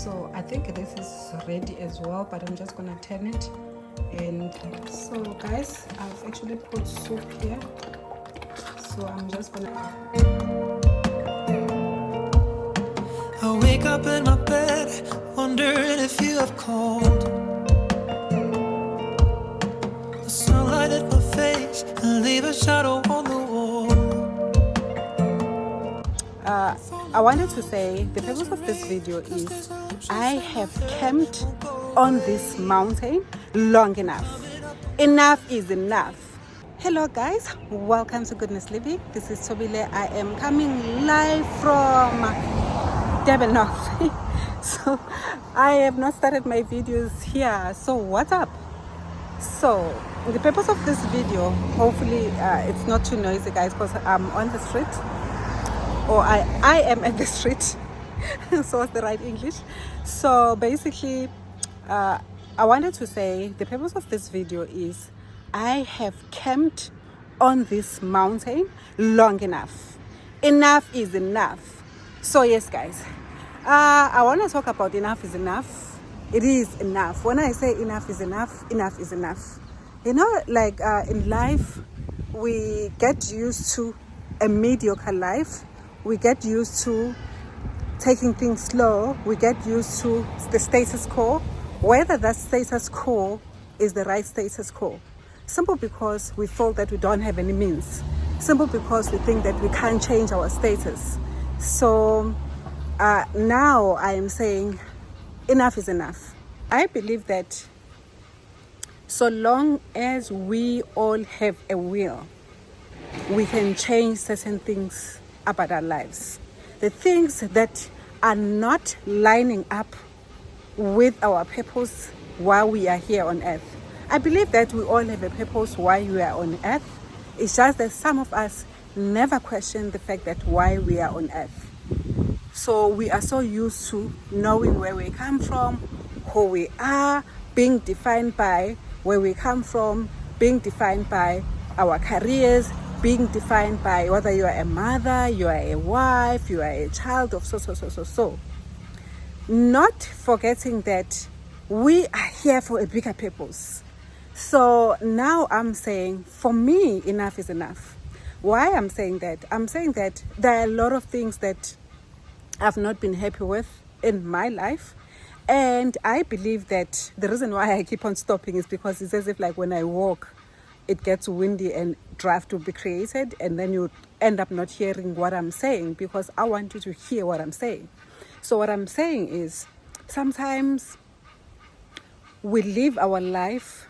So I think this is ready as well, but I'm just gonna turn it. And so guys, I've actually put soup here, so I'm just gonna I wake up in my bed, wondering if you have called. The sunlight hit my face and leave a shadow on the wall. I wanted to say the purpose of this video is I have camped on this mountain long enough. Enough is enough. Hello guys, welcome to Goodness Living. This is Tobile. I am coming live from Durban North. So I have not started my videos here. So what's up? So the purpose of this video, hopefully it's not too noisy guys, because I'm on the street, or I am at the street. So what's the right English? So basically I wanted to say the purpose of this video is I have camped on this mountain long enough. Enough is enough. So yes guys, I want to talk about enough is enough. It is enough. When I say enough is enough, enough is enough. You know, like in life we get used to a mediocre life. We get used to taking things slow. We get used to the status quo, whether that status quo is the right status quo. Simple because we feel that we don't have any means. Simple because we think that we can't change our status. So now I am saying enough is enough. I believe that so long as we all have a will, we can change certain things about our lives. The things that are not lining up with our purpose while we are here on earth. I believe that we all have a purpose why we are on earth. It's just that some of us never question the fact that why we are on earth. So we are so used to knowing where we come from, who we are, being defined by where we come from, being defined by our careers, being defined by whether you are a mother, you are a wife, you are a child of so. Not forgetting that we are here for a bigger purpose. So now I'm saying, for me, enough is enough. Why I'm saying that? I'm saying that there are a lot of things that I've not been happy with in my life. And I believe that the reason why I keep on stopping is because it's as if like when I walk, it gets windy and draft will be created, and then you end up not hearing what I'm saying, because I want you to hear what I'm saying. So what I'm saying is sometimes we live our life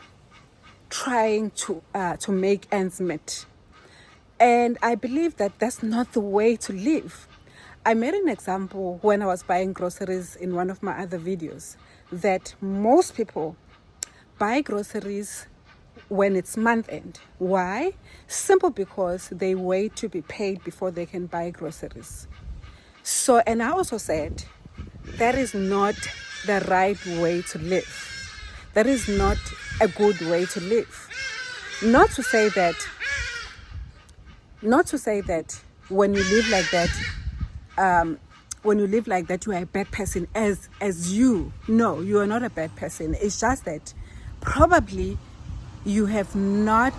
trying to make ends meet. And I believe that that's not the way to live. I made an example when I was buying groceries in one of my other videos, that most people buy groceries when it's month end. Why? Simple because they wait to be paid before they can buy groceries. So, and I also said, that is not the right way to live. That is not a good way to live. Not to say that when you live like that, you are a bad person as you. No, you are not a bad person. It's just that probably you have not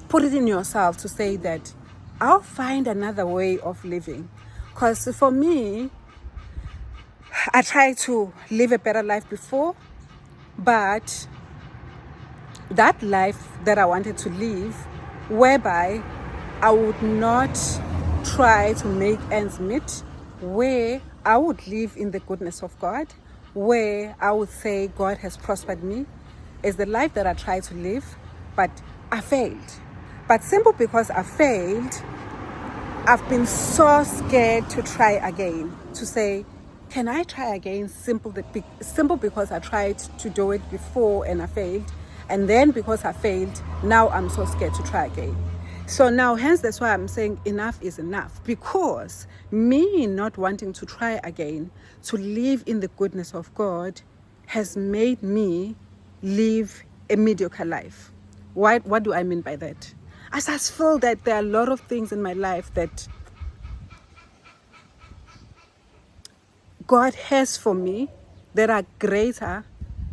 put it in yourself to say that I'll find another way of living. Because for me, I tried to live a better life before, but that life that I wanted to live, whereby I would not try to make ends meet, where I would live in the goodness of God, where I would say God has prospered me, is the life that I tried to live, but I failed. But simple because I failed, I've been so scared to try again, to say, can I try again? Simple because I tried to do it before and I failed. And then because I failed, now I'm so scared to try again. So now, hence, that's why I'm saying enough is enough. Because me not wanting to try again, to live in the goodness of God, has made me live a mediocre life. What do I mean by that? I just feel that there are a lot of things in my life that God has for me that are greater,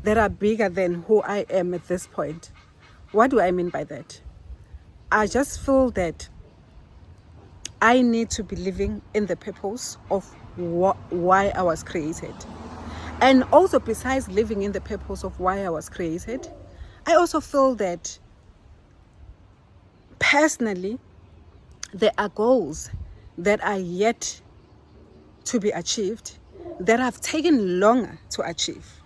that are bigger than who I am at this point. What do I mean by that? I just feel that I need to be living in the purpose of why I was created. And also, besides living in the purpose of why I was created, I also feel that personally, there are goals that are yet to be achieved that have taken longer to achieve.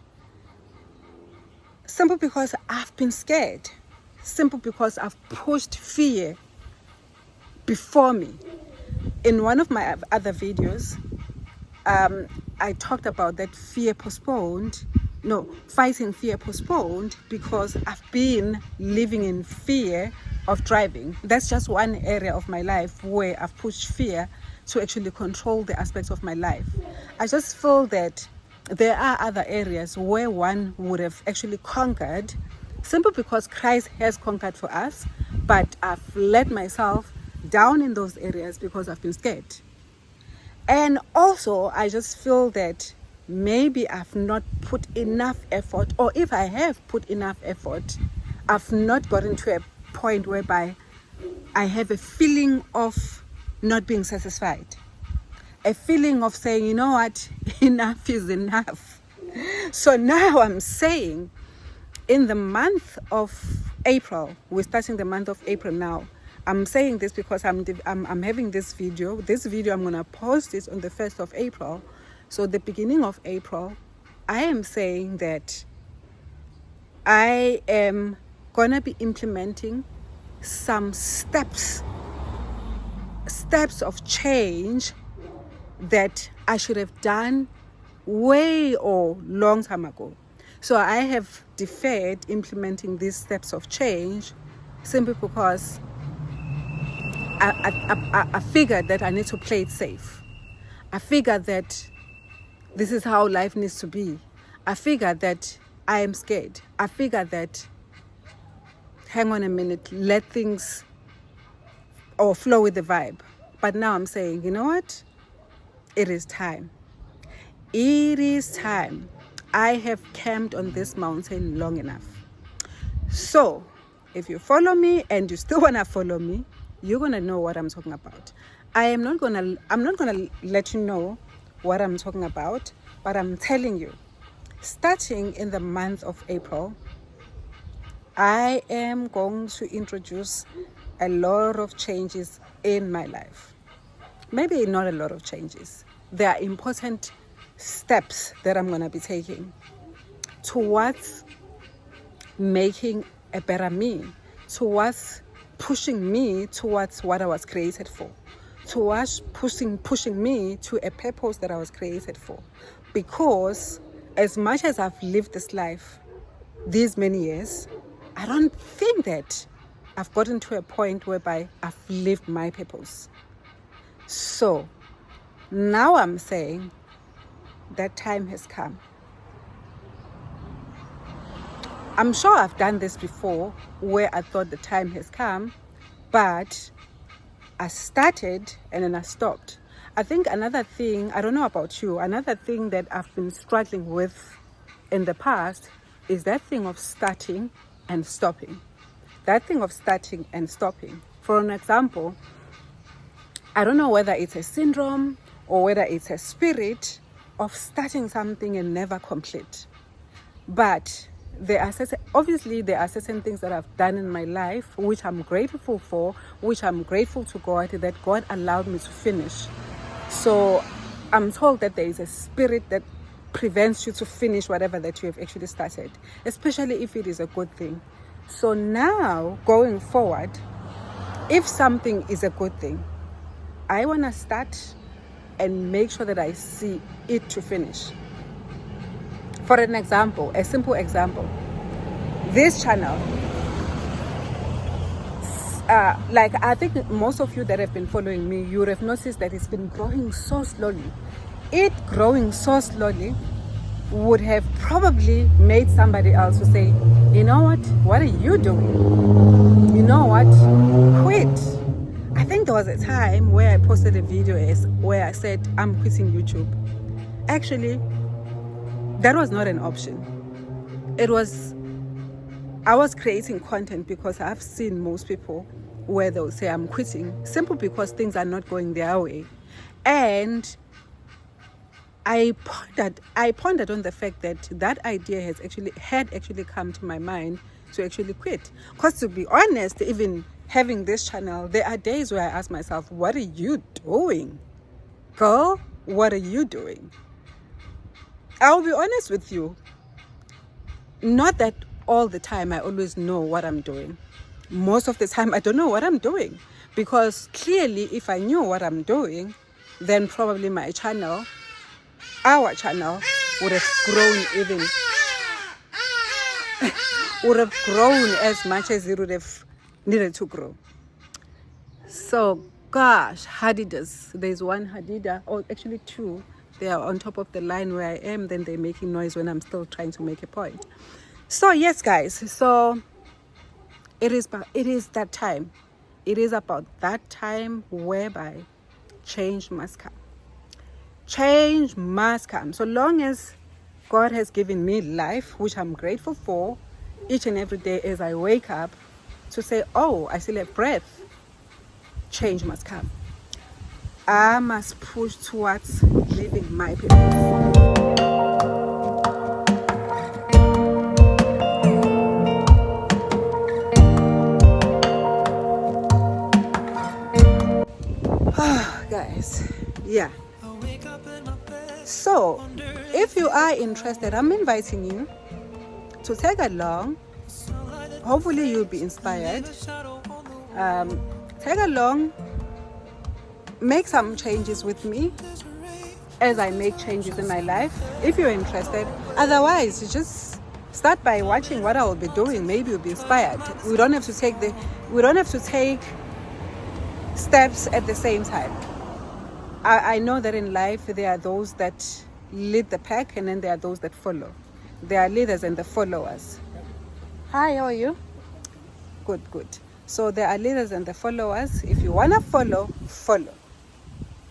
Simply because I've been scared. Simply because I've pushed fear before me. In one of my other videos, I talked about that fighting fear postponed, because I've been living in fear of driving. That's just one area of my life where I've pushed fear to actually control the aspects of my life. I just feel that there are other areas where one would have actually conquered simply because Christ has conquered for us, but I've let myself down in those areas because I've been scared. And also, I just feel that maybe I've not put enough effort, or if I have put enough effort, I've not gotten to a point whereby I have a feeling of not being satisfied. A feeling of saying, you know what, enough is enough. So now I'm saying, in the month of April, we're starting the month of April now. I'm saying this because I'm having this video. This video, I'm going to post it on the 1st of April. So the beginning of April, I am saying that I am going to be implementing some steps of change that I should have done way or long time ago. So I have deferred implementing these steps of change simply because I figured that I need to play it safe. I figured that this is how life needs to be. I figured that I am scared. I figured that, hang on a minute, let things or flow with the vibe. But now I'm saying, you know what? It is time. It is time. I have camped on this mountain long enough. So, if you follow me and you still want to follow me, you're going to know what I'm talking about. I'm not going to let you know what I'm talking about, but I'm telling you, starting in the month of April, I am going to introduce a lot of changes in my life. Maybe not a lot of changes. There are important steps that I'm going to be taking towards making a better me, towards pushing me towards what I was created for, towards pushing me to a purpose that I was created for. Because as much as I've lived this life these many years, I don't think that I've gotten to a point whereby I've lived my purpose. So now I'm saying that time has come. I'm sure I've done this before where I thought the time has come, but I started and then I stopped. I think another thing, I don't know about you, another thing that I've been struggling with in the past is that thing of starting and stopping. That thing of starting and stopping. For an example, I don't know whether it's a syndrome or whether it's a spirit of starting something and never complete. But there are certain things that I've done in my life which I'm grateful for, which I'm grateful to God that God allowed me to finish. So I'm told that there is a spirit that prevents you to finish whatever that you have actually started, especially if it is a good thing. So now, going forward, if something is a good thing, I want to start and make sure that I see it to finish. For an example, a simple example, this channel, I think most of you that have been following me, you would have noticed that it's been growing so slowly. It growing so slowly would have probably made somebody else to say, you know what are you doing? You know what, quit. I think there was a time where I posted a video where I said, I'm quitting YouTube. actually, that was not an option. I was creating content because I've seen most people where they'll say I'm quitting simply because things are not going their way. And I pondered on the fact that idea had actually come to my mind to actually quit. Because to be honest, even having this channel, there are days where I ask myself, what are you doing? Girl, what are you doing? I'll be honest with you. Not that all the time I always know what I'm doing. Most of the time I don't know what I'm doing. Because clearly if I knew what I'm doing, then probably our channel would have grown as much as it would have needed to grow. So gosh, Hadidas, there's one Hadida, or actually two. They are on top of the line where I am, then they're making noise when I'm still trying to make a point. So yes guys, so it is that time. It is about that time whereby change must come. Change must come. So long as God has given me life, which I'm grateful for, each and every day as I wake up to say, oh, I still have breath, change must come. I must push towards living my purpose. Guys, yeah. So if you are interested, I'm inviting you to tag along. Hopefully you'll be inspired. Tag along, make some changes with me as I make changes in my life, if you're interested. Otherwise, you just start by watching what I will be doing. Maybe you'll be inspired. We don't have to take steps at the same time. I know that in life there are those that lead the pack, and then there are those that follow. There are leaders and the followers. Hi, how are you? Good. So there are leaders and the followers. If you want to follow.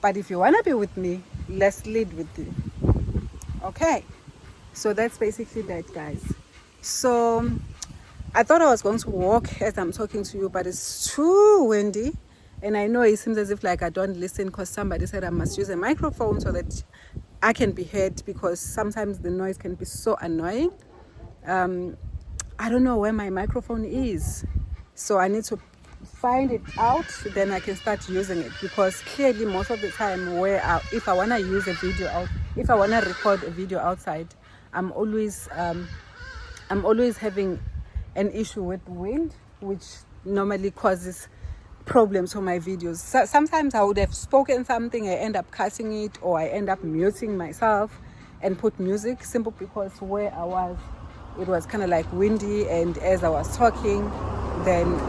But if you want to be with me, let's lead with you. Okay? So that's basically that, guys. So I thought I was going to walk as I'm talking to you, but it's too windy. And I know it seems as if like I don't listen because somebody said I must use a microphone so that I can be heard, because sometimes the noise can be so annoying. I don't know where my microphone is. So I need to find it out, then I can start using it, because clearly most of the time if I want to use a video out, if I want to record a video outside, I'm always having an issue with wind, which normally causes problems for my videos. So sometimes I would have spoken something, I end up cutting it, or I end up muting myself and put music, simple because where I was, it was kind of like windy, and as I was talking, then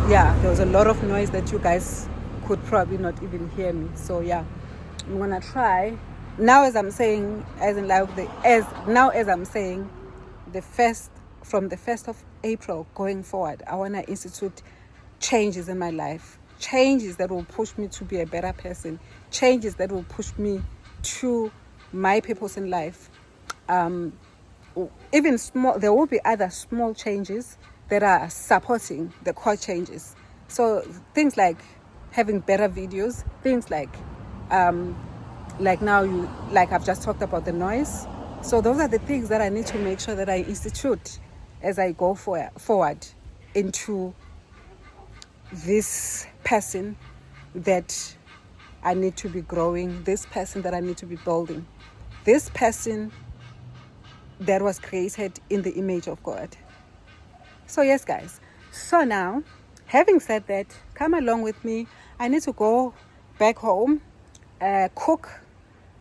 yeah, there was a lot of noise that you guys could probably not even hear me. So yeah, I'm gonna try now, as I'm saying, from the 1st of April going forward, I want to institute changes in my life, changes that will push me to be a better person, changes that will push me to my purpose in life. Even small, there will be other small changes that are supporting the core changes. So things like having better videos, things like now I've just talked about the noise. So those are the things that I need to make sure that I institute as I go forward into this person that I need to be growing, this person that I need to be building, this person that was created in the image of God. So yes, guys. So now, having said that, come along with me. I need to go back home, cook.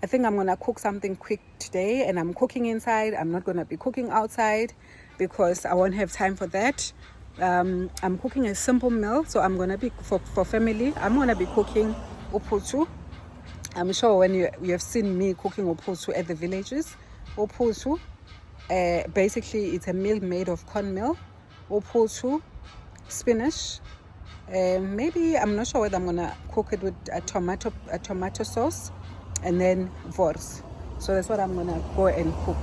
I think I'm going to cook something quick today, and I'm cooking inside. I'm not going to be cooking outside because I won't have time for that. I'm cooking a simple meal, so I'm going to be, for family, I'm going to be cooking uphuthu. I'm sure when you have seen me cooking uphuthu at the villages. Uphuthu, basically it's a meal made of cornmeal, uphuthu, spinach, maybe, I'm not sure whether I'm going to cook it with a tomato sauce, and then wors. So that's what I'm gonna go and cook.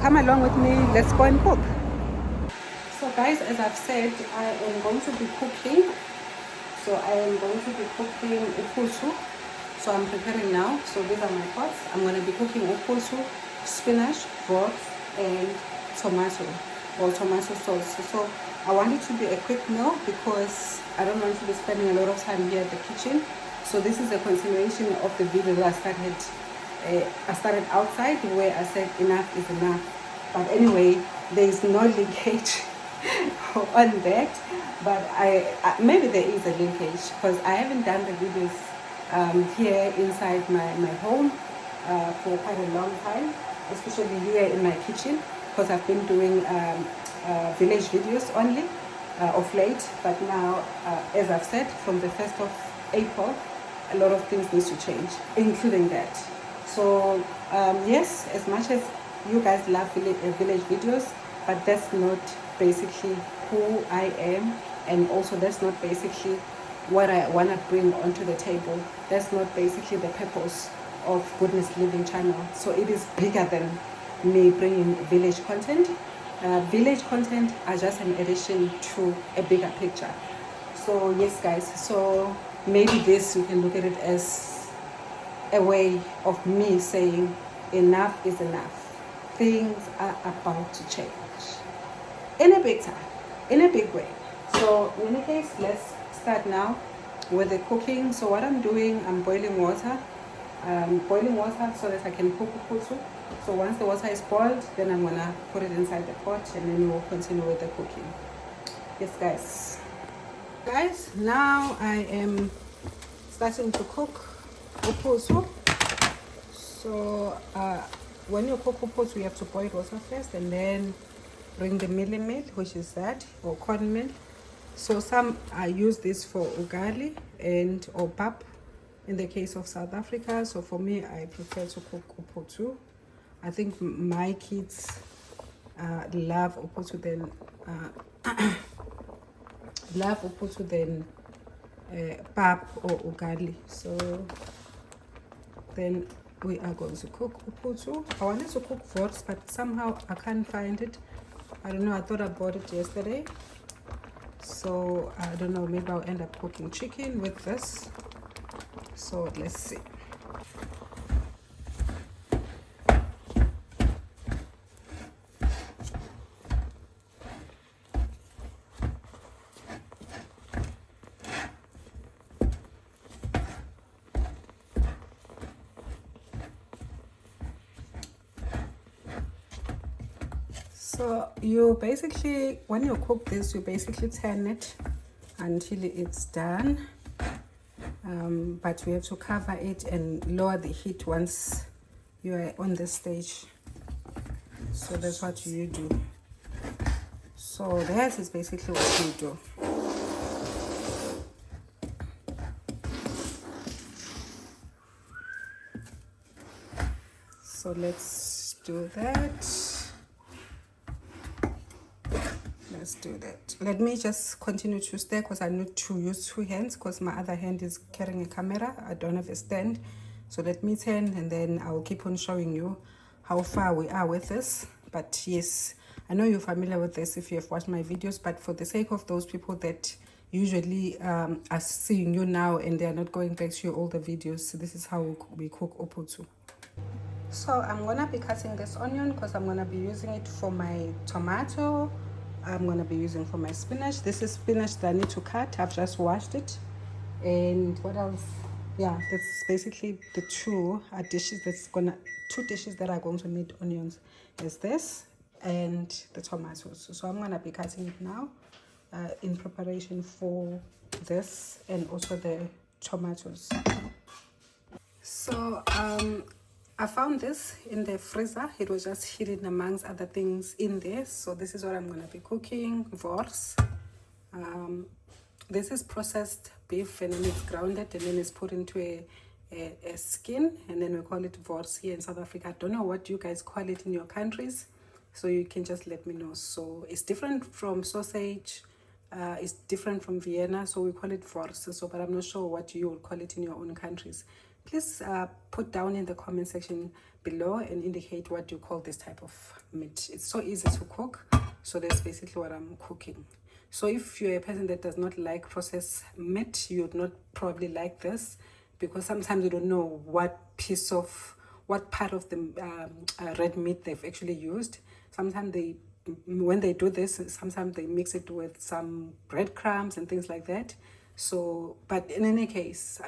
Come along with me, let's go and cook. So guys, as I've said, I am going to be cooking. So I am going to be cooking upusu. So I'm preparing now. So these are my pots. I'm going to be cooking upusu, spinach, broth, and tomato or tomato sauce. So I want it to be a quick meal because I don't want to be spending a lot of time here at the kitchen. So this is a continuation of the video that I started outside where I said enough is enough. But anyway, there is no linkage on that, but I maybe there is a linkage because I haven't done the videos here inside my home for quite a long time, especially here in my kitchen, because I've been doing village videos only of late. But now, as I've said, from the 1st of April, a lot of things need to change, including that. So yes, as much as you guys love village videos, but that's not basically who I am, and also that's not basically what I want to bring onto the table. That's not basically the purpose of Goodness Living channel. So it is bigger than me bringing village content. Village content are just an addition to a bigger picture. So yes guys, so maybe this, you can look at it as a way of me saying enough is enough. Things are about to change in a big time, in a big way. So in any case, let's start now with the cooking. So what I'm doing, I'm boiling water so that I can cook upusu. So once the water is boiled, then I'm gonna put it inside the pot and then we'll continue with the cooking. Yes guys, now I am starting to cook upusu. So when you cook upusu, you have to boil water first and then bring the milling meal, which is that, or corn meal. So some use this for ugali and or pap in the case of South Africa. So for me, I prefer to cook upusu. I think my kids love upusu than pap or ugali. So then we are going to cook upusu. I wanted to cook wors, but somehow I can't find it. I don't know, I thought I bought it yesterday. So I don't know, maybe I'll end up cooking chicken with this. So let's see. So you basically, when you cook this, you basically turn it until it's done. But we have to cover it and lower the heat once you are on this stage. So that's what you do. So that is basically what you do. So let's do that. Let's do that. Let me just continue to stir because I need to use 2 hands because my other hand is carrying a camera. I don't have a stand. So let me turn and then I'll keep on showing you how far we are with this. But yes, I know you're familiar with this if you have watched my videos, but for the sake of those people that usually are seeing you now and they're not going back to your older videos, so this is how we cook upusu. So I'm gonna be cutting this onion because I'm gonna be using it for my tomato. I'm gonna be using for my spinach. This is spinach that I need to cut. I've just washed it. And what else? Yeah, that's basically the two dishes that are going to need onions. Is this and the tomatoes. So I'm gonna be cutting it now in preparation for this and also the tomatoes. So I found this in the freezer. It was just hidden amongst other things in there. So this is what I'm going to be cooking, wors. This is processed beef and then it's grounded and then it's put into a skin and then we call it wors here in South Africa. I don't know what you guys call it in your countries, so you can just let me know. So it's different from sausage, it's different from Vienna, so we call it wors. So, but I'm not sure what you would call it in your own countries. please put down in the comment section below and indicate what you call this type of meat. It's so easy to cook, so that's basically what I'm cooking. So if you're a person that does not like processed meat, you would not probably like this, because sometimes you don't know what part of the red meat they've actually used. Sometimes when they do this, sometimes they mix it with some breadcrumbs and things like that. So, but in any case,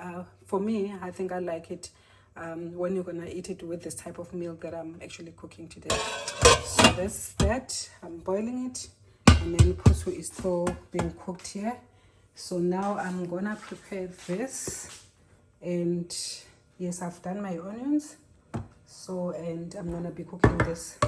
for me, I think I like it when you're gonna eat it with this type of meal that I'm actually cooking today. So that's that. I'm boiling it, and then pusu is still being cooked here. So now I'm gonna prepare this, and yes, I've done my onions. So, and I'm gonna be cooking this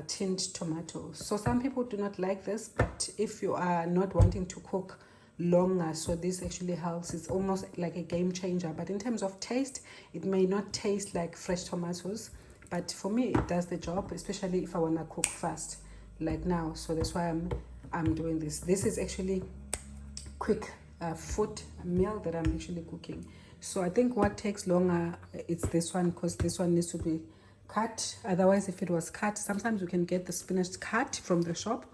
tinned tomatoes. So some people do not like this, but if you are not wanting to cook longer, so this actually helps. It's almost like a game changer, but in terms of taste, it may not taste like fresh tomatoes, but for me it does the job, especially if I want to cook fast like now. So that's why I'm doing this. This is actually quick food meal that I'm actually cooking. So I think what takes longer, it's this one, because this one needs to be cut. Otherwise, if it was cut, sometimes you can get the spinach cut from the shop,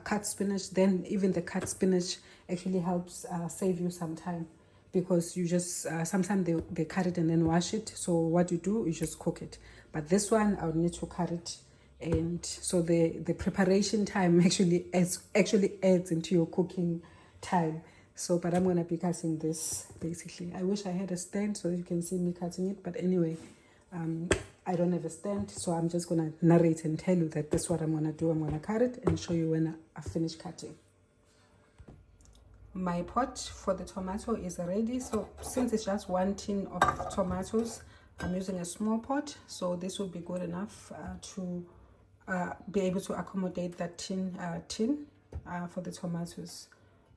cut spinach. Then even the cut spinach actually helps save you some time, because you just sometimes they cut it and then wash it. So what you do is just cook it. But this one, I would need to cut it, and so the preparation time actually adds into your cooking time. So, but I'm gonna be cutting this basically. I wish I had a stand so you can see me cutting it, but anyway, I don't have a stand, so I'm just gonna narrate and tell you that this is what I'm gonna do. I'm gonna cut it and show you when I finish cutting. My pot for the tomato is ready. So since it's just 1 tin of tomatoes, I'm using a small pot, so this will be good enough to be able to accommodate that tin for the tomatoes.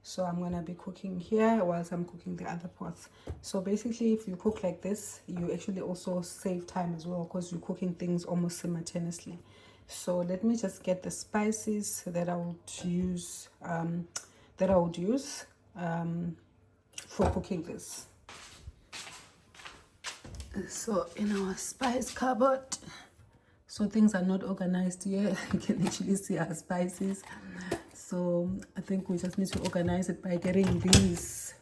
So I'm gonna be cooking here whilst I'm cooking the other pots. So basically, if you cook like this, you actually also save time as well, because you're cooking things almost simultaneously. So let me just get the spices that I would use for cooking this. So in our spice cupboard, so things are not organized here. You can actually see our spices. So I think we just need to organize it by getting these.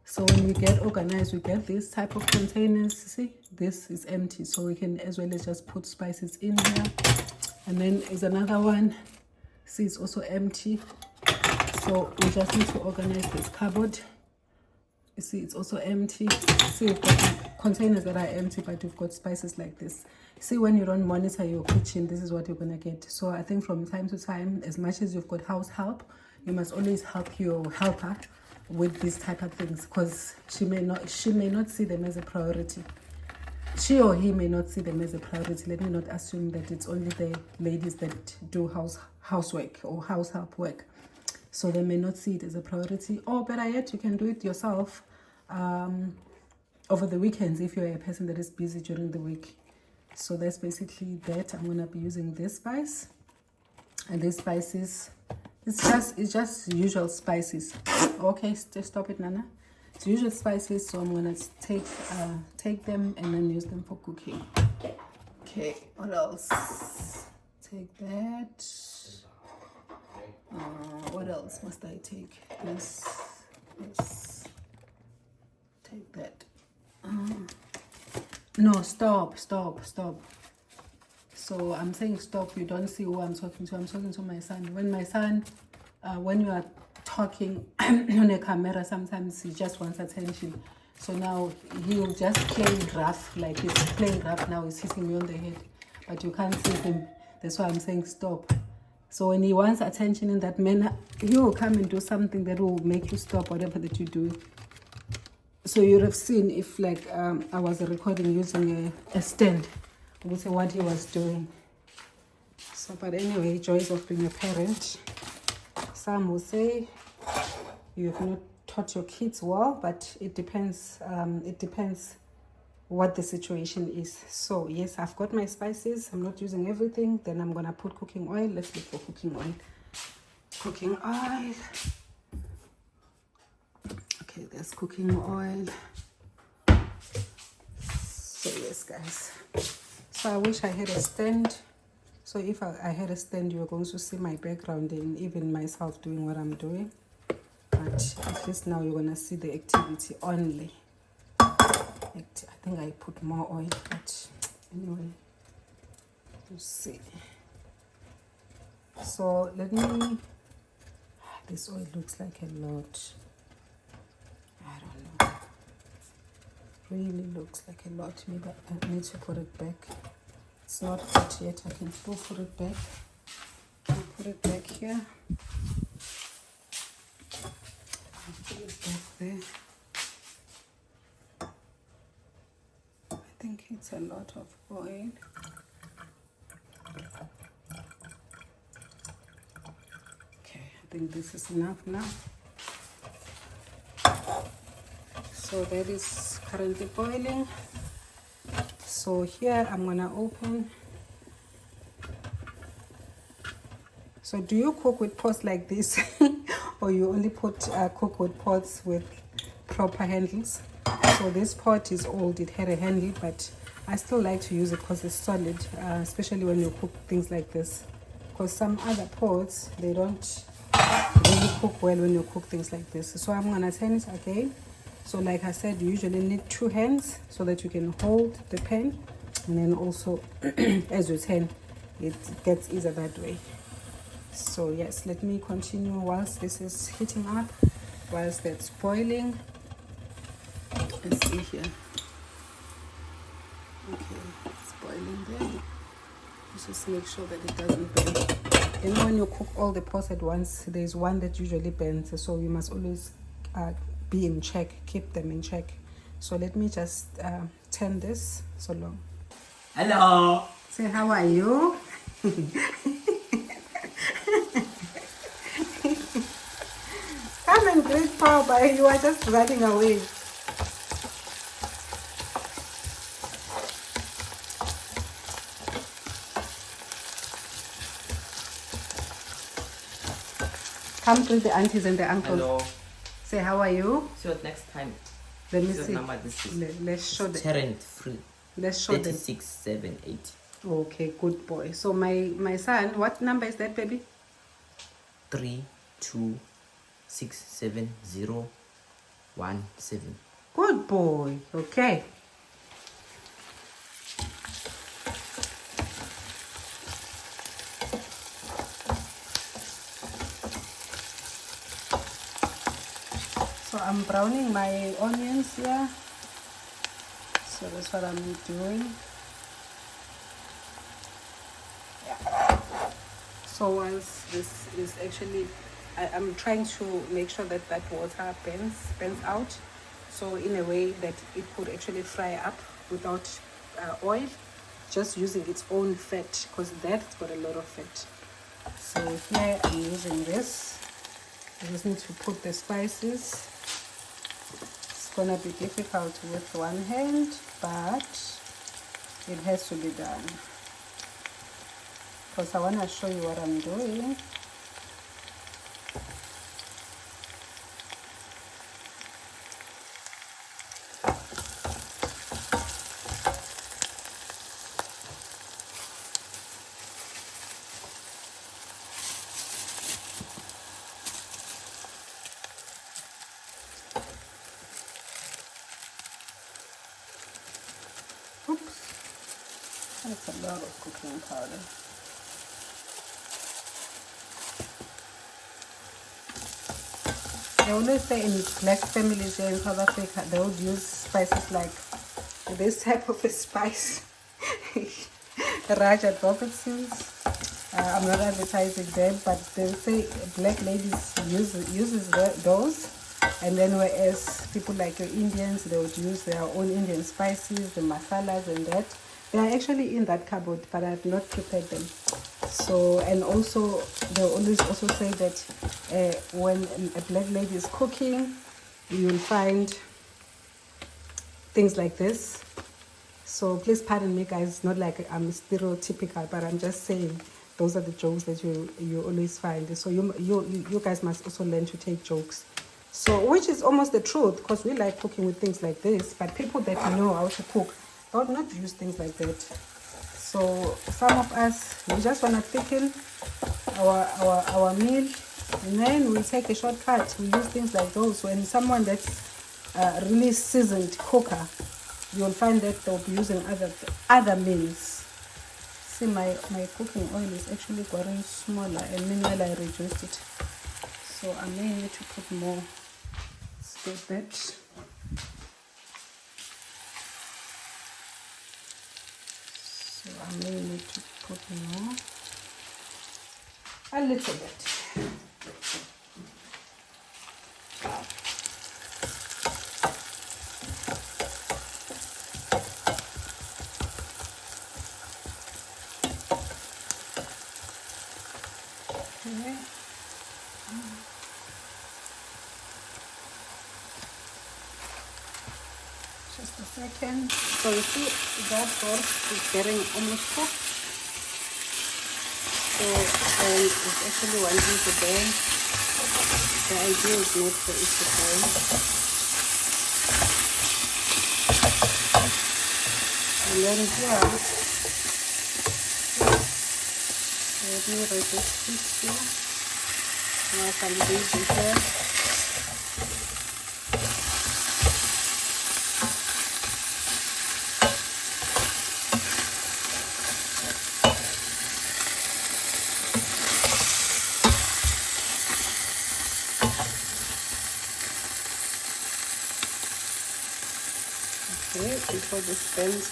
So when we get organized, we get this type of containers. See, this is empty, so we can as well as just put spices in here. And then there's another one. See, it's also empty. So we just need to organize this cupboard. You see, it's also empty. See, we've got containers that are empty, but we've got spices like this. See, when you don't monitor your kitchen, this is what you're gonna get. So I think from time to time, as much as you've got house help, you must always help your helper with these type of things, because she may not see them as a priority. She or he may not see them as a priority. Let me not assume that it's only the ladies that do housework or house help work. So they may not see it as a priority. Or better yet, you can do it yourself over the weekends if you're a person that is busy during the week. So that's basically that. I'm gonna be using this spice, and these spices, it's just usual spices. Okay, stop it, Nana. It's usual spices, so I'm gonna take them and then use them for cooking. Okay, what else? Take that. What else must I take? This. Take that. No, stop. So I'm saying stop. You don't see who I'm talking to. I'm talking to my son. When my son, when you are talking on a camera, sometimes he just wants attention. So now he'll just play rough, like he's playing rough now. He's hitting me on the head, but you can't see him. That's why I'm saying stop. So when he wants attention in that manner, he will come and do something that will make you stop whatever that you do. So you would have seen if like I was recording using a stand, I would say what he was doing. So, but anyway, joys of being a parent. Some will say you have not taught your kids well, but it depends. It depends what the situation is. So yes, I've got my spices. I'm not using everything. Then I'm gonna put cooking oil. Let's look for cooking oil. Cooking oil. Okay, there's cooking oil. So yes guys, so I wish I had a stand. So if I had a stand, you're going to see my background and even myself doing what I'm doing. But at least now you're going to see the activity only. I think I put more oil, but anyway, you see. So let me, this oil looks like a lot. I don't know. Really looks like a lot. Maybe I need to put it back. It's not hot yet. I can still put it back. I'll put it back here. I'll put it back there. I think it's a lot of oil. Okay, I think this is enough now. So that is currently boiling. So here I'm gonna open. So do you cook with pots like this or you only cook with pots with proper handles? So this pot is old, it had a handle, but I still like to use it because it's solid, especially when you cook things like this. Because some other pots, they don't really cook well when you cook things like this. So I'm gonna turn it again. So like I said, you usually need 2 hands so that you can hold the pan, and then also as you turn, it gets easier that way. So yes, let me continue whilst this is heating up, whilst that's boiling. Let's see here. Okay, it's boiling there. Let's just make sure that it doesn't burn. You know, when you cook all the pots at once, there's one that usually burns, so you must always be in check, keep them in check. So let me just turn this so long. Hello. Say, how are you? Come and greet Paul, but you are just running away. Come greet the aunties and the uncles. Hello. Say, how are you? See what next time. Let me See what see. number this is. Let's show them. Tarrant free. Let's show them. 3678. Okay, good boy. So my son, what number is that, baby? 3267017. Good boy. Okay. So I'm browning my onions here. So that's what I'm doing. Yeah. So once this is actually, I'm trying to make sure that that water burns out. So in a way that it could actually fry up without oil, just using its own fat, because that's got a lot of fat. So here I'm using this. I just need to put the spices. It's gonna be difficult with one hand, but it has to be done. Because I want to show you what I'm doing. Oops, that's a lot of cooking powder. They always say in black families here in South Africa, they would use spices like this type of a spice. Rajah Robertson's. I'm not advertising them, but they say black ladies uses those. And then whereas people like your Indians, they would use their own Indian spices, the masalas and that. They are actually in that cupboard, but I have not prepared them. So, and also they always also say that when a black lady is cooking, you'll find things like this. So please pardon me guys, not like I'm stereotypical, but I'm just saying those are the jokes that you always find. So you guys must also learn to take jokes. So which is almost the truth, because we like cooking with things like this, but people that know how to cook don't not use things like that. So some of us, we just want to thicken our meal, and then we take a shortcut. We use things like those. When someone that's really seasoned cooker, you'll find that they'll be using other meals. See, my cooking oil is actually growing smaller, and meanwhile I reduced it. So I may need to put more. Let's get that. So I may need to put more. A little bit. Okay. Just a second. So you see that horse is getting almost cooked. So it's actually wanting to burn. The idea is not for it to burn. And then here, let me reduce this here. Now some baby here. Okay, before this burns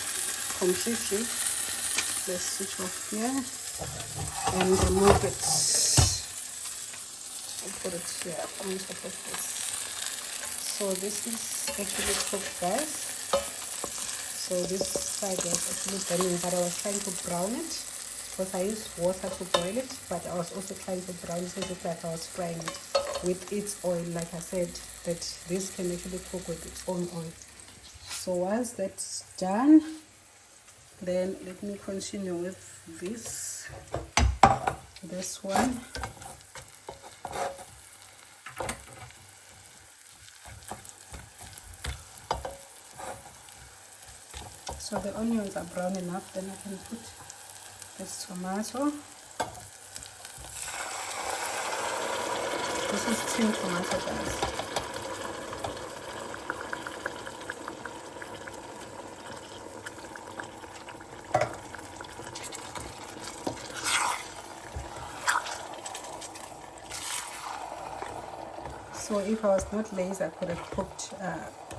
completely, let's switch off here and remove it. I'll put it here on top of this. So this is actually cooked, guys. So this side was actually burning, but I was trying to brown it because I used water to boil it, but I was also trying to brown it as if like I was frying it with its oil. Like I said, that this can actually cook with its own oil. So once that's done, then let me continue with this one. So the onions are brown enough, then I can put this tomato. This is tin tomato, guys. So if I was not lazy, I could have cooked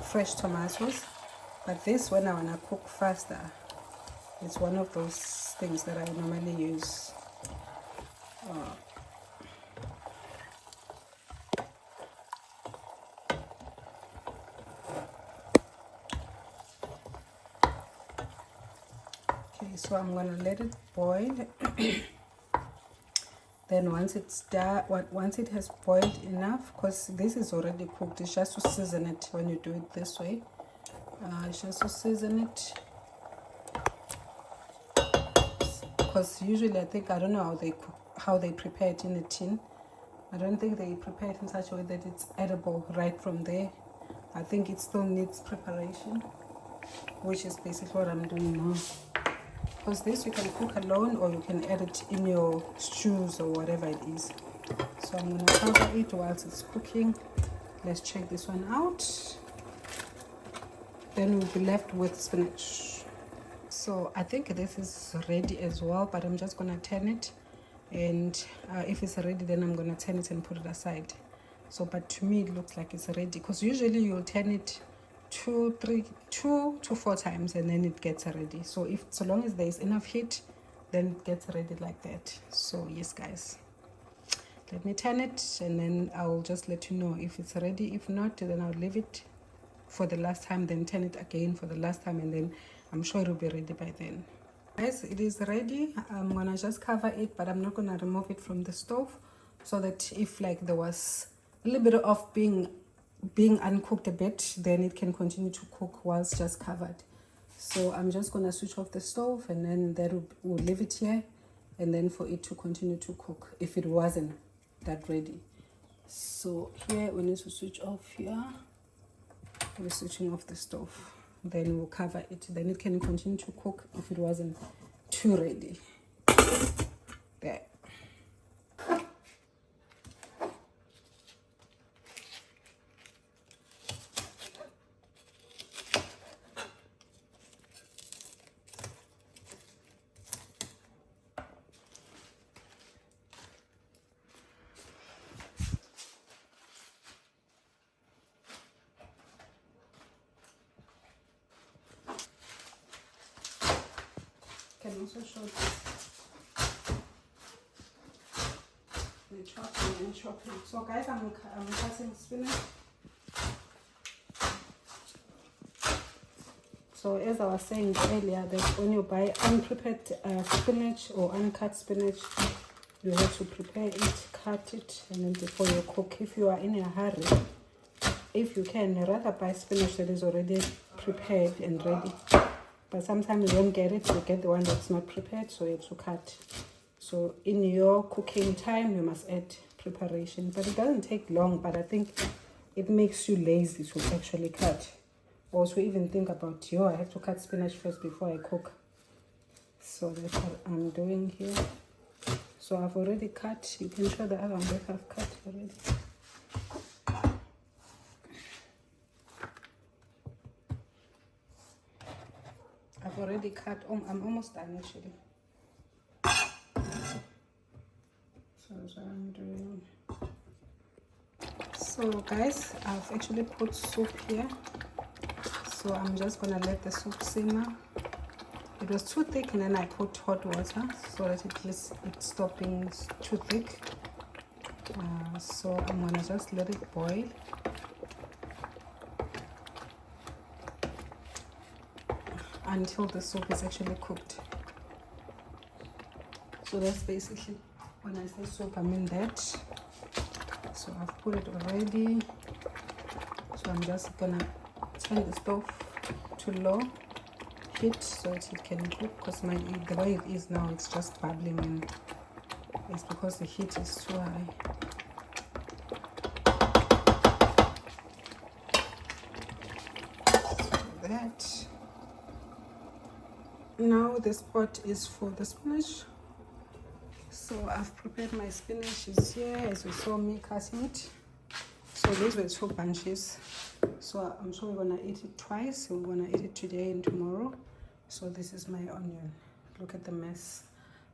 fresh tomatoes. But this, when I want to cook faster, it's one of those things that I normally use. Okay, so I'm going to let it boil. Then once it's done, once it has boiled enough, because this is already cooked, it's just to season it when you do it this way. It's just to season it. Because usually I think, I don't know how they prepare it in a tin. I don't think they prepare it in such a way that it's edible right from there. I think it still needs preparation, which is basically what I'm doing now. Because this you can cook alone, or you can add it in your stews or whatever it is. So I'm going to cover it whilst it's cooking. Let's check this one out. Then we'll be left with spinach. So I think this is ready as well, but I'm just going to turn it. And if it's ready, then I'm going to turn it and put it aside. So, but to me, it looks like it's ready. Because usually you'll turn it 2 to 4 times and then it gets ready. So so long as there is enough heat, then it gets ready like that. So yes, guys, let me turn it and then I'll just let you know if it's ready. If not, then I'll leave it for the last time, then turn it again for the last time, and then I'm sure it'll be ready by then. Guys, it is ready. I'm gonna just cover it, but I'm not gonna remove it from the stove, so that if like there was a little bit of being uncooked a bit, then it can continue to cook whilst just covered. So I'm just gonna switch off the stove, and then we'll leave it here, and then for it to continue to cook if it wasn't that ready. So here we need to switch off here. We're switching off the stove. then we'll cover it. Then it can continue to cook if it wasn't too ready. There. Can also show this. The chopping and chopping. So guys, I'm cutting spinach. So as I was saying earlier, that when you buy unprepared spinach or uncut spinach, you have to prepare it, cut it, and then before you cook. If you are in a hurry, if you can, rather buy spinach that is already prepared and ready. But sometimes you don't get it, you get the one that's not prepared, so you have to cut. So in your cooking time, you must add preparation. But it doesn't take long, but I think it makes you lazy to actually cut. Or to even think about, I have to cut spinach first before I cook. So that's what I'm doing here. So I've already cut. You can show the other one that I've cut already. I've already cut. I'm almost done actually. So that's what I'm doing. So guys, I've actually put soup here. So I'm just gonna let the soup simmer. It was too thick, and then I put hot water so that it stopped being too thick. So I'm gonna just let it boil. Until the soup is actually cooked. So that's basically, when I say soup, I mean that. So I've put it already. So I'm just gonna turn the stove to low heat so that it can cook, because the way it is now, it's just bubbling, and it's because the heat is too high. So that. Now this pot is for the spinach. So I've prepared my spinach is here, as you saw me cutting it. So these were 2 bunches. So I'm sure we're gonna eat it twice. We're gonna eat it today and tomorrow. So this is my onion. Look at the mess.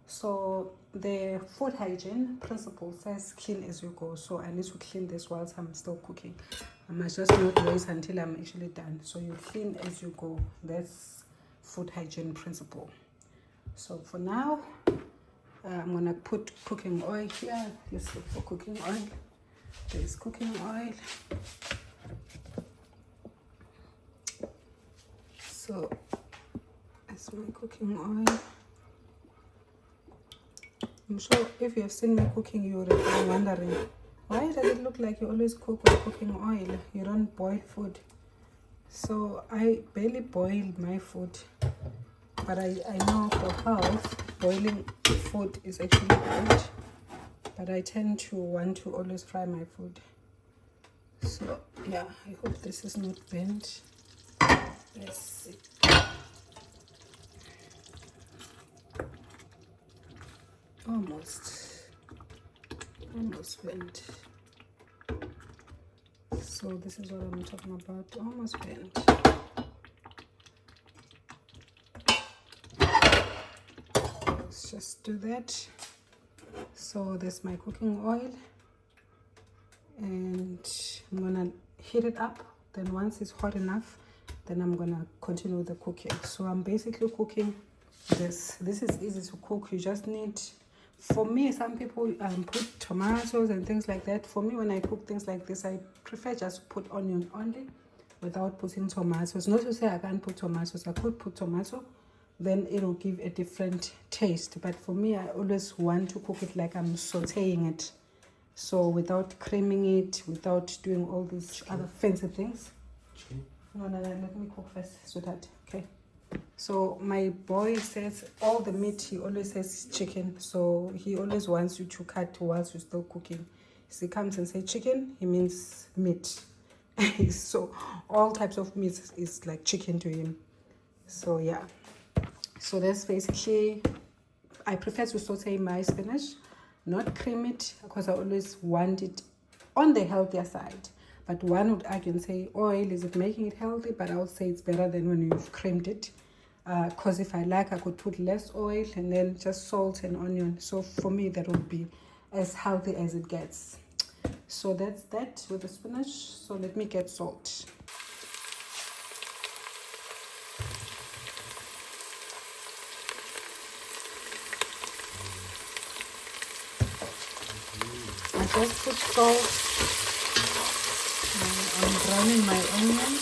So the food hygiene principle says clean as you go. So I need to clean this whilst I'm still cooking. I must just not wait until I'm actually done. So you clean as you go. That's food hygiene principle. So for now, I'm gonna put cooking oil here. Let's look for cooking oil. There's cooking oil. So that's my cooking oil. I'm sure if you have seen me cooking, you would have been wondering, why does it look like you always cook with cooking oil? You don't boil food. So I barely boil my food, but I know for health, boiling food is actually good. But I tend to want to always fry my food. So yeah, I hope this is not burnt. Let's see. Almost burnt. So this is what I'm talking about, almost burnt. Let's just do that. So there's my cooking oil, and I'm gonna heat it up. Then once it's hot enough, then I'm gonna continue with the cooking. So I'm basically cooking this. This is easy to cook. You just need, for me, some people put tomatoes and things like that. For me, when I cook things like this, I prefer just to put onion only without putting tomatoes. Not to say I can't put tomatoes. I could put tomato, then it will give a different taste. But for me, I always want to cook it like I'm sauteing it. So without creaming it, without doing all these other fancy things. No, let me cook first, sweetheart. Okay. So my boy says all the meat, he always says chicken. So he always wants you to cut whilst you're still cooking. So he comes and says chicken, he means meat. So all types of meat is like chicken to him. So yeah, so that's basically, I prefer to saute my spinach, not cream it, because I always want it on the healthier side. But one would argue and say, oil, is it making it healthy? But I would say it's better than when you've creamed it. Because if I like, I could put less oil and then just salt and onion. So for me, that would be as healthy as it gets. So that's that with the spinach. So let me get salt. I just put salt. I'm browning my onions.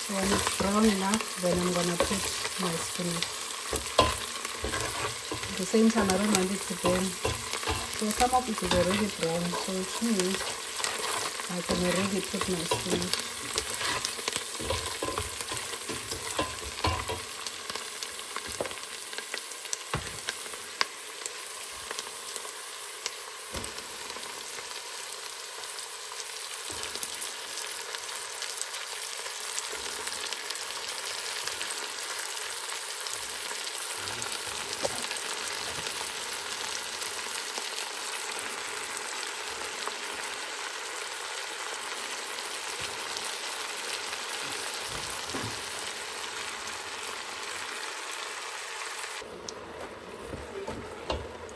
So when it's brown enough, then I'm gonna put my spinach. At the same time, I don't want it to burn. So some of it is already brown, so which means I can already put my spinach.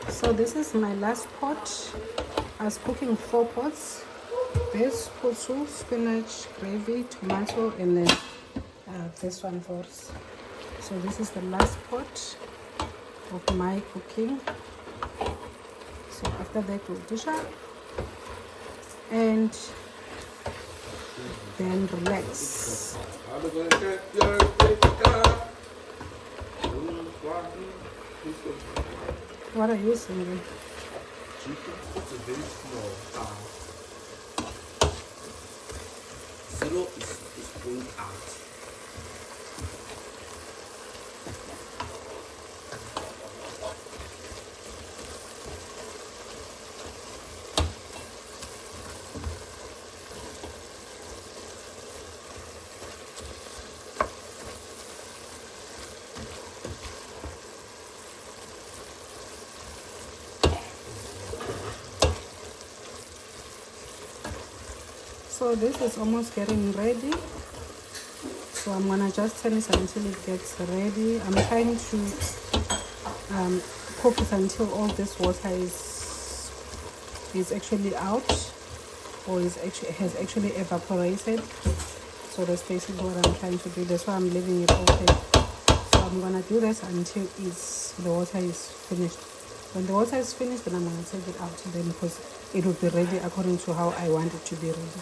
So this is my last pot. I was cooking 4 pots. This putu, spinach, gravy, tomato, and then this one first. So this is the last pot of my cooking. So after that we'll dish up and then relax. What are you singing? It's a very small zero is going out. So this is almost getting ready. So I'm gonna just turn it until it gets ready. I'm trying to cook it until all this water is actually out, or has actually evaporated. So that's basically what I'm trying to do. That's why I'm leaving it open. So I'm gonna do that until the water is finished. When the water is finished, then I'm gonna take it out, then because it will be ready according to how I want it to be ready.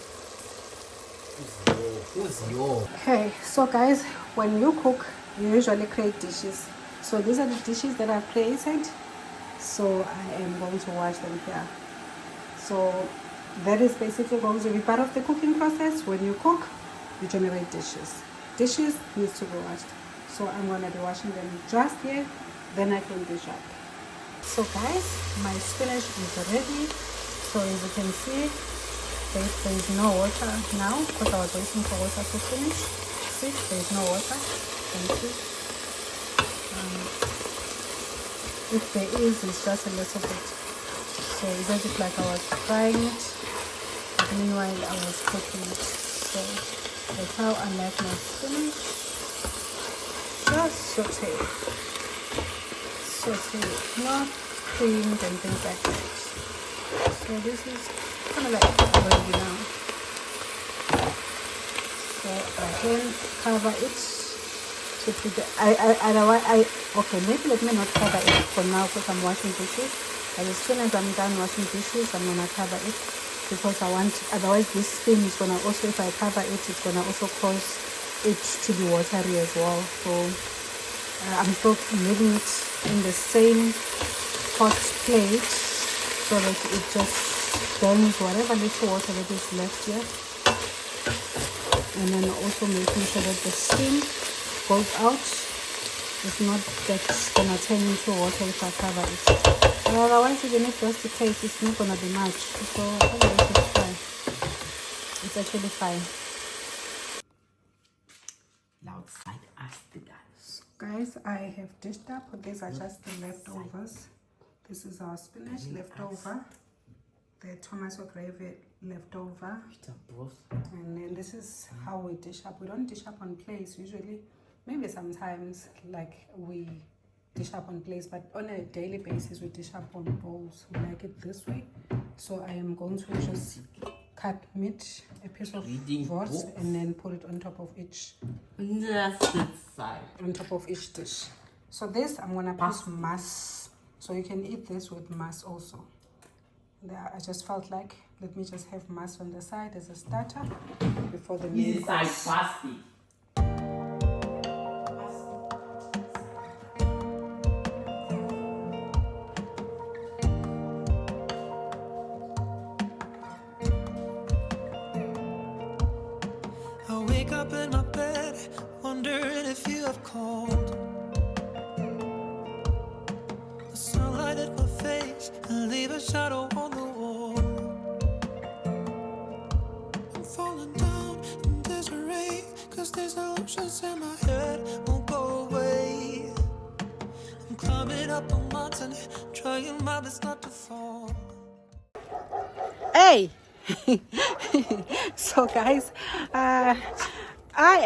Okay, so guys, when you cook, you usually create dishes. So these are the dishes that I've created. So I am going to wash them here. So that is basically going to be part of the cooking process. When you cook, you generate dishes. Dishes needs to be washed. So I'm going to be washing them just here, then I can dish up. So guys, my spinach is ready. So as you can see, there is no water now because I was waiting for water to finish. See, there is no water. Thank you. If there is, it's just a little bit. So it doesn't look like I was frying it, but meanwhile I was cooking it. So that's how I like my spinach. Just saute. Saute, not creamed and things like that. So this is kind of like ready now. So I can cover it to put the, okay, maybe let me not cover it for now because I'm washing dishes. But as soon as I'm done washing dishes, I'm gonna cover it because I want, otherwise this thing is gonna also, if I cover it, it's gonna also cause it to be watery as well. So I'm still leaving it in the same hot plate so that it just burns whatever little water that is left here, and then also making sure that the steam goes out It's not that's gonna turn into water if I cover it. But otherwise, even if that's the case, it's not gonna be much. So otherwise it's fine. It's actually fine. Outside us the dance. Guys, I have dished up. These are just the leftovers. This is our spinach leftover. The tomato gravy leftover. And then this is how we dish up. We don't dish up on plates usually. Maybe sometimes like we dish up on plates, but on a daily basis we dish up on bowls. We like it this way. So I am going to just cut meat, a piece of wors, and then put it on top of each. On top of each dish. So this I'm gonna put mas. So you can eat this with mas also. I just felt like let me just have mas on the side as a starter before the main course. I wake up in my bed, wondering if you have called. The sunlight at my face and leave a shadow on the wall. I'm falling down in disarray, 'cause these emotions in my head won't go away. I'm climbing up a mountain, trying my best not to fall. Hey! So guys, I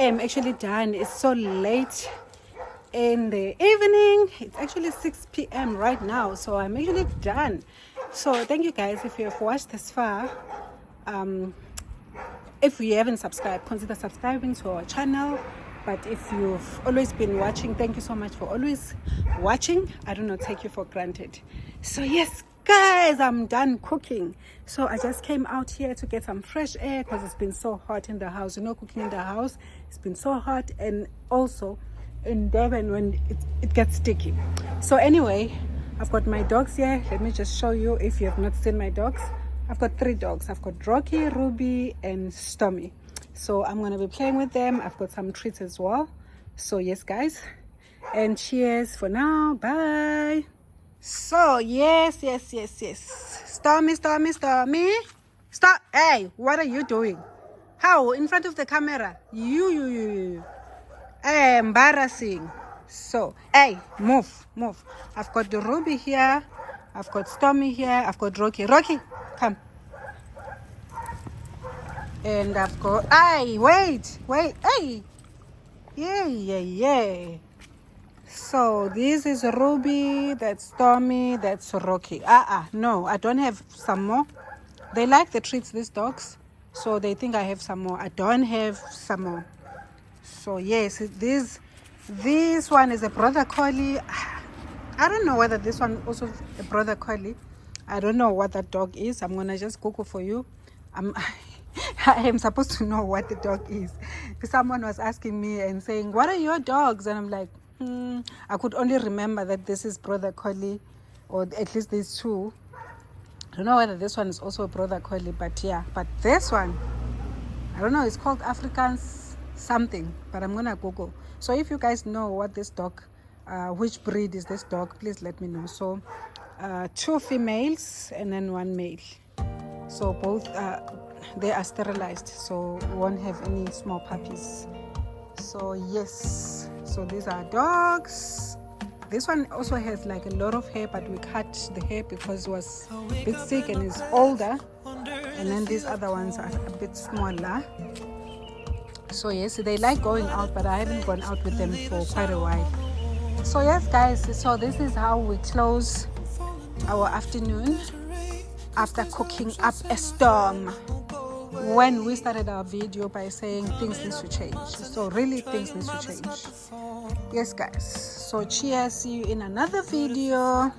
am actually done. It's so late in the evening. It's actually 6 p.m. right now, so I'm actually done. So thank you guys if you have watched this far. If you haven't subscribed, consider subscribing to our channel. But if you've always been watching, thank you so much for always watching. I do not take you for granted. So yes guys, I'm done cooking. So I just came out here to get some fresh air because it's been so hot in the house. You know, cooking in the house, it's been so hot. And also in Durban when it gets sticky. So anyway, I've got my dogs here. Let me just show you if you have not seen my dogs. I've got 3 dogs. I've got Rocky, Ruby, and Stormy. So I'm going to be playing with them. I've got some treats as well. So yes guys, and cheers for now. Bye. So yes. Stormy. Stop. Hey, what are you doing? How? In front of the camera? You. Embarrassing. So, hey, move. I've got the Ruby here. I've got Stormy here. I've got Rocky. Rocky, come. And I've got, hey, wait. Hey. Yeah. So this is Ruby, that's Stormy, that's Rocky. No, I don't have some more. They like the treats, these dogs, so they think I have some more. I don't have some more. So yes, this one is a brother collie. I don't know whether this one also a brother collie. I don't know what that dog is. I'm gonna just Google for you. I am supposed to know what the dog is. Someone was asking me and saying, what are your dogs? And I'm like, I could only remember that this is brother collie, or at least these 2. I don't know whether this one is also a brother collie, but yeah. But this one, I don't know, it's called Afrikaans something, but I'm gonna Google. So if you guys know what this dog, which breed is this dog, please let me know. So 2 females and then 1 male. So both they are sterilized, so we won't have any small puppies. So yes, so these are dogs. This one also has like a lot of hair, but we cut the hair because it was a bit sick and is older. And then these other ones are a bit smaller. So yes, they like going out, but I haven't gone out with them for quite a while. So yes guys, so this is how we close our afternoon after cooking up a storm. When we started our video by saying things need to change. So really things need to change. Yes guys, so cheers, see you in another video.